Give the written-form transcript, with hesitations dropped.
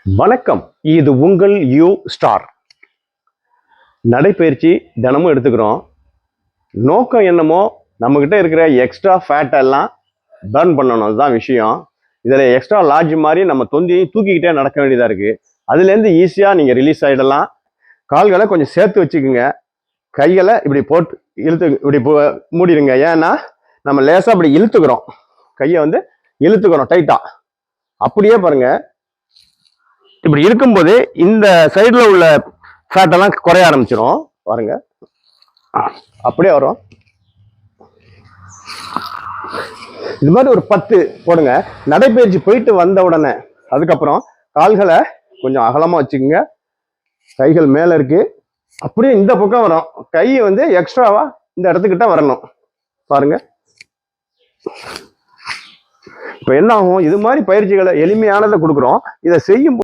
வணக்கம். இது உங்கள் யூ ஸ்டார். நடைப்பயிற்சி தினமும் எடுத்துக்கிறோம். நோக்கம் என்னமோ நம்மக்கிட்ட இருக்கிற எக்ஸ்ட்ரா ஃபேட் எல்லாம் பர்ன் பண்ணணும். அதுதான் விஷயம். இதில் எக்ஸ்ட்ரா லார்ஜ் மாதிரி நம்ம தொந்தியை தூக்கிக்கிட்டே நடக்க வேண்டியதாக இருக்குது. அதுலேருந்து ஈஸியாக நீங்கள் ரிலீஸ் ஆகிடலாம். கால்களை கொஞ்சம் சேர்த்து வச்சுக்கோங்க. கைகளை இப்படி போட்டு இப்படி மூடிடுங்க. ஏன்னா நம்ம லேசாக இப்படி இழுத்துக்கிறோம். கையை இழுத்துக்கிறோம் டைட்டாக. அப்படியே பாருங்க, இப்படி இருக்கும்போது இந்த சைடில் உள்ள ஃபேட் எல்லாம் குறைய ஆரம்பிச்சிடும். பாருங்க, அப்படியே வரும். இது மாதிரி ஒரு 10 போடுங்க. நடைப்பயிற்சி போயிட்டு வந்த உடனே அதுக்கப்புறம் கால்களை கொஞ்சம் அகலமா வச்சுக்கோங்க. கைகள் மேல இருக்கு. அப்படியே இந்த பக்கம் வரும். கை எக்ஸ்ட்ராவா இந்த இடத்துக்கிட்ட வரணும். பாருங்க, இப்ப என்ன ஆகும்? இது மாதிரி பயிற்சிகளை எளிமையானதை கொடுக்குறோம். இதை செய்யும்